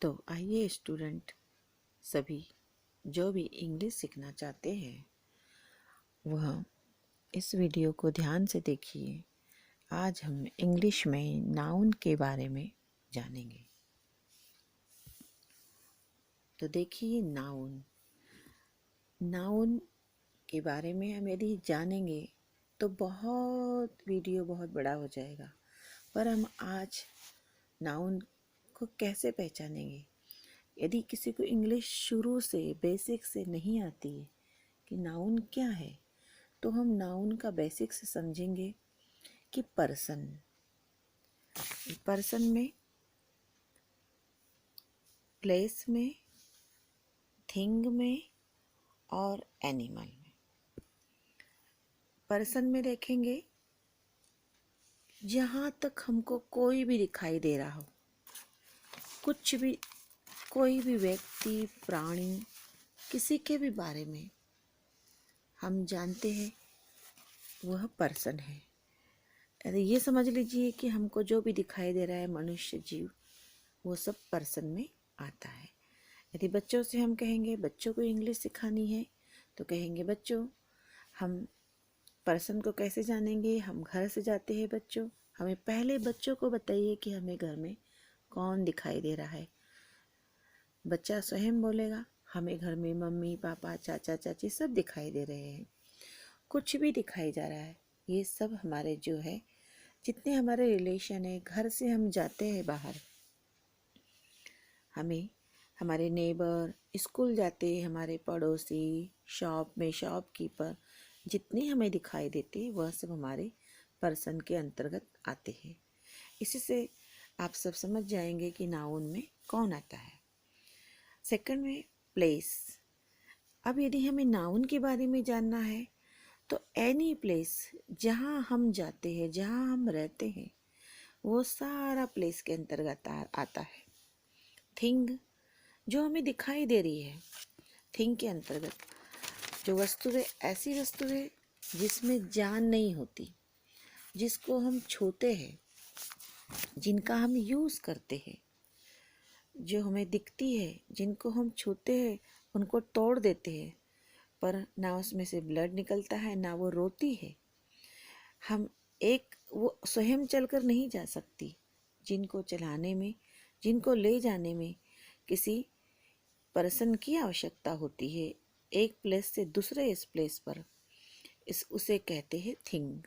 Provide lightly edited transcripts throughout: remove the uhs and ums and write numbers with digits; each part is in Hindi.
तो आइए स्टूडेंट सभी जो भी इंग्लिश सीखना चाहते हैं वह इस वीडियो को ध्यान से देखिए। आज हम इंग्लिश में नाउन के बारे में जानेंगे। तो देखिए नाउन के बारे में हम यदि जानेंगे तो वीडियो बहुत बड़ा हो जाएगा, पर हम आज नाउन को कैसे पहचानेंगे। यदि किसी को इंग्लिश शुरू से बेसिक से नहीं आती है कि नाउन क्या है, तो हम नाउन का बेसिक से समझेंगे कि पर्सन में, प्लेस में, थिंग में और एनिमल में। पर्सन में देखेंगे जहाँ तक हमको कोई भी दिखाई दे रहा हो, कुछ भी, कोई भी व्यक्ति, प्राणी, किसी के भी बारे में हम जानते हैं वह पर्सन है। अरे ये समझ लीजिए कि हमको जो भी दिखाई दे रहा है मनुष्य, जीव, वो सब पर्सन में आता है। यदि बच्चों से हम कहेंगे, बच्चों को इंग्लिश सिखानी है, तो कहेंगे बच्चों हम पर्सन को कैसे जानेंगे। हम घर से जाते हैं बच्चों, हमें पहले बच्चों को बताइए कि हमें घर में कौन दिखाई दे रहा है। बच्चा स्वयं बोलेगा हमें घर में मम्मी पापा चाचा चाची सब दिखाई दे रहे हैं, कुछ भी दिखाई जा रहा है। ये सब हमारे जो है, जितने हमारे रिलेशन है, घर से हम जाते हैं बाहर, हमें हमारे नेबर, स्कूल जाते हैं हमारे पड़ोसी, शॉप में शॉपकीपर, जितने हमें दिखाई देते वह सब हमारे पर्सन के अंतर्गत आते हैं। इसी से आप सब समझ जाएंगे कि नाउन में कौन आता है। सेकंड में प्लेस। अब यदि हमें नाउन के बारे में जानना है तो एनी प्लेस, जहाँ हम जाते हैं, जहाँ हम रहते हैं, वो सारा प्लेस के अंतर्गत आता है। थिंग, जो हमें दिखाई दे रही है, थिंग के अंतर्गत जो वस्तु है, ऐसी वस्तु है जिसमें जान नहीं होती, जिसको हम छूते हैं, जिनका हम यूज़ करते हैं, जो हमें दिखती है, जिनको हम छूते हैं, उनको तोड़ देते हैं, पर ना उसमें से ब्लड निकलता है, ना वो रोती है। वो स्वयं चलकर नहीं जा सकती, जिनको चलाने में, जिनको ले जाने में किसी पर्सन की आवश्यकता होती है, एक प्लेस से दूसरे इस प्लेस पर, उसे कहते हैं थिंग।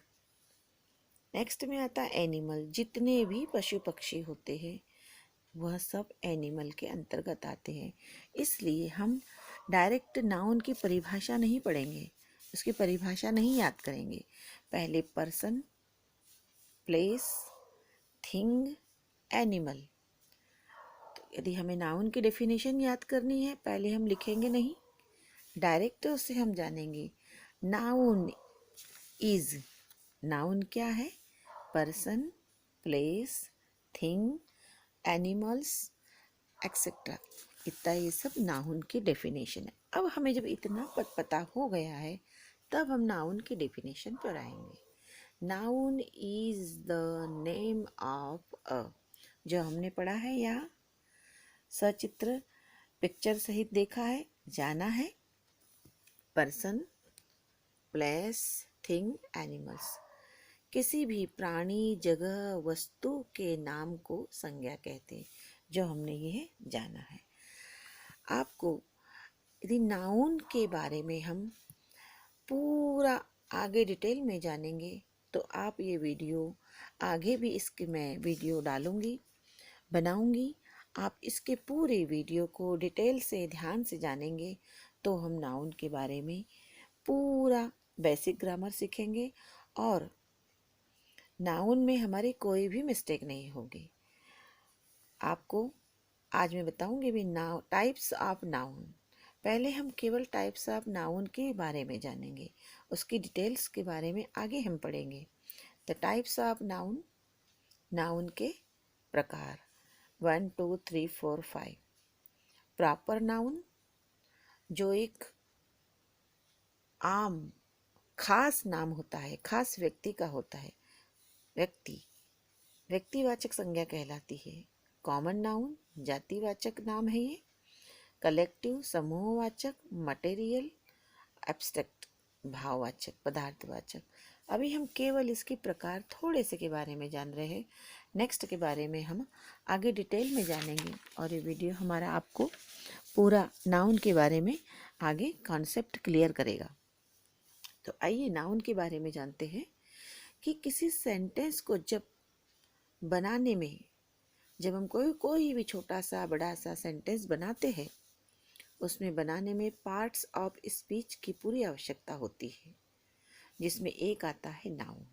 नेक्स्ट में आता है एनिमल। जितने भी पशु पक्षी होते हैं वह सब एनिमल के अंतर्गत आते हैं। इसलिए हम डायरेक्ट नाउन की परिभाषा नहीं पढ़ेंगे, उसकी परिभाषा नहीं याद करेंगे। पहले पर्सन, प्लेस, थिंग, एनिमल। तो यदि हमें नाउन की डेफिनेशन याद करनी है, पहले हम लिखेंगे नहीं, डायरेक्ट उससे हम जानेंगे। नाउन इज, नाउन क्या है? Person, place, thing, animals, etcetera. इतना ये सब नाउन की डेफिनेशन है। अब हमें जब इतना पता हो गया है, तब हम नाउन की डेफिनेशन पर आएंगे। Noun is the name of a, जो हमने पढ़ा है यहाँ सचित्र पिक्चर सहित देखा है, जाना है। पर्सन, प्लेस, थिंग, एनिमल्स, किसी भी प्राणी, जगह, वस्तु के नाम को संज्ञा कहते हैं, जो हमने ये जाना है। आपको यदि नाउन के बारे में हम पूरा आगे डिटेल में जानेंगे, तो आप ये वीडियो आगे भी इसके मैं वीडियो डालूंगी, बनाऊंगी। आप इसके पूरे वीडियो को डिटेल से ध्यान से जानेंगे तो हम नाउन के बारे में पूरा बेसिक ग्रामर सीखेंगे और नाउन में हमारी कोई भी मिस्टेक नहीं होगी। आपको आज मैं बताऊंगी भी टाइप्स ऑफ नाउन। पहले हम केवल टाइप्स ऑफ नाउन के बारे में जानेंगे, उसकी डिटेल्स के बारे में आगे हम पढ़ेंगे। The types of noun, noun के प्रकार 1 2 3 4 5। प्रॉपर नाउन, जो एक आम खास नाम होता है, खास व्यक्ति का होता है, व्यक्तिवाचक संज्ञा कहलाती है। कॉमन नाउन जातिवाचक नाम है ये, कलेक्टिव समूहवाचक, मटेरियल एब्स्ट्रैक्ट भाववाचक पदार्थवाचक। अभी हम केवल इसके प्रकार थोड़े से के बारे में जान रहे हैं। नेक्स्ट के बारे में हम आगे डिटेल में जानेंगे और ये वीडियो हमारा आपको पूरा नाउन के बारे में आगे कॉन्सेप्ट क्लियर करेगा। तो आइए नाउन के बारे में जानते हैं कि किसी सेंटेंस को जब बनाने में, जब हम कोई भी छोटा सा बड़ा सा सेंटेंस बनाते हैं, उसमें बनाने में पार्ट्स ऑफ स्पीच की पूरी आवश्यकता होती है, जिसमें एक आता है नाउन।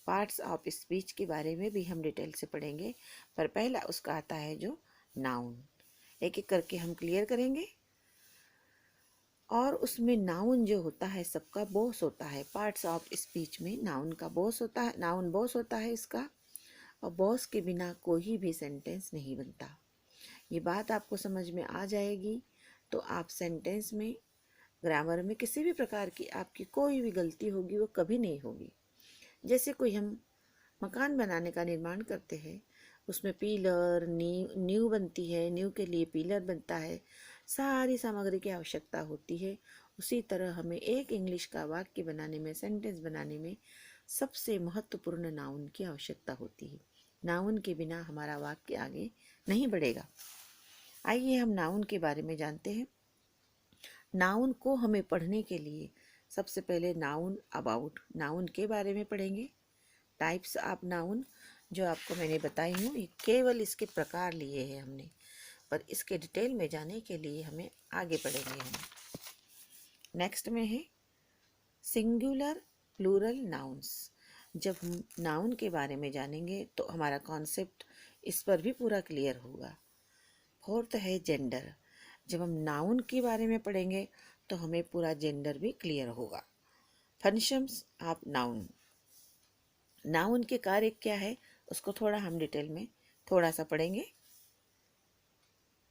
पार्ट्स ऑफ स्पीच के बारे में भी हम डिटेल से पढ़ेंगे, पर पहला उसका आता है जो नाउन। एक एक करके हम क्लियर करेंगे। और उसमें नाउन जो होता है सबका बॉस होता है। पार्ट्स ऑफ स्पीच में नाउन का बॉस होता है, नाउन बॉस होता है इसका, और बॉस के बिना कोई भी सेंटेंस नहीं बनता। ये बात आपको समझ में आ जाएगी तो आप सेंटेंस में, ग्रामर में किसी भी प्रकार की आपकी कोई भी गलती होगी वो कभी नहीं होगी। जैसे कोई हम मकान बनाने का निर्माण करते हैं, उसमें पिलर नींव बनती है, नींव के लिए पिलर बनता है, सारी सामग्री की आवश्यकता होती है। उसी तरह हमें एक इंग्लिश का वाक्य बनाने में, सेंटेंस बनाने में सबसे महत्वपूर्ण नाउन की आवश्यकता होती है। नाउन के बिना हमारा वाक्य आगे नहीं बढ़ेगा। आइए हम नाउन के बारे में जानते हैं। नाउन को हमें पढ़ने के लिए सबसे पहले नाउन अबाउट, नाउन के बारे में पढ़ेंगे। टाइप्स ऑफ नाउन जो आपको मैंने बताई हूँ, ये केवल इसके प्रकार लिए हैं हमने, पर इसके डिटेल में जाने के लिए हमें आगे पढ़ेंगे हम। नेक्स्ट में है सिंगुलर प्लूरल नाउन्स। जब हम नाउन के बारे में जानेंगे तो हमारा कॉन्सेप्ट इस पर भी पूरा क्लियर होगा। फोर्थ है जेंडर। जब हम नाउन के बारे में पढ़ेंगे तो हमें पूरा जेंडर भी क्लियर होगा। फंक्शंस ऑफ नाउन, नाउन के कार्य क्या है उसको थोड़ा हम डिटेल में थोड़ा सा पढ़ेंगे।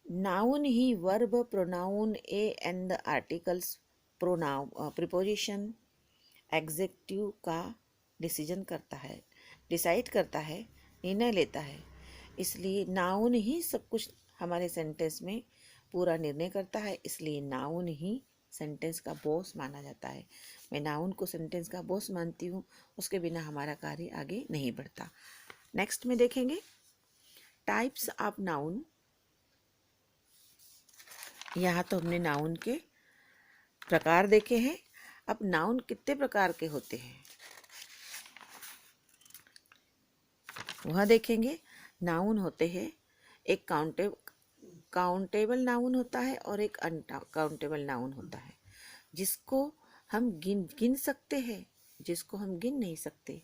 Noun he verb, pronoun, and the articles, preposition, executive का डिसीजन करता है, डिसाइड करता है, निर्णय लेता है। इसलिए नाउन ही सब कुछ हमारे सेंटेंस में पूरा निर्णय करता है। इसलिए नाउन ही सेंटेंस का बॉस माना जाता है। मैं नाउन को सेंटेंस का बॉस मानती हूँ, उसके बिना हमारा कार्य आगे नहीं बढ़ता। नेक्स्ट में देखेंगे टाइप्स ऑफ नाउन। यहाँ तो हमने नाउन के प्रकार देखे हैं। अब नाउन कितने प्रकार के होते हैं वह देखेंगे। नाउन होते हैं, एक काउंटेबल नाउन होता है और एक अनकाउंटेबल नाउन होता है। जिसको हम गिन सकते हैं, जिसको हम गिन नहीं सकते,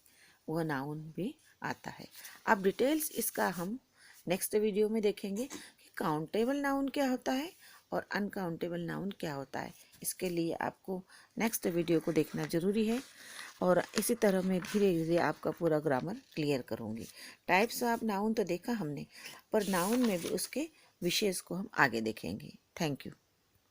वह नाउन भी आता है। अब डिटेल्स इसका हम नेक्स्ट वीडियो में देखेंगे कि काउंटेबल नाउन क्या होता है और अनकाउंटेबल नाउन क्या होता है। इसके लिए आपको नेक्स्ट वीडियो को देखना ज़रूरी है, और इसी तरह मैं धीरे धीरे आपका पूरा ग्रामर क्लियर करूँगी। टाइप्स ऑफ नाउन तो देखा हमने, पर नाउन में भी उसके विशेष को हम आगे देखेंगे। Thank you.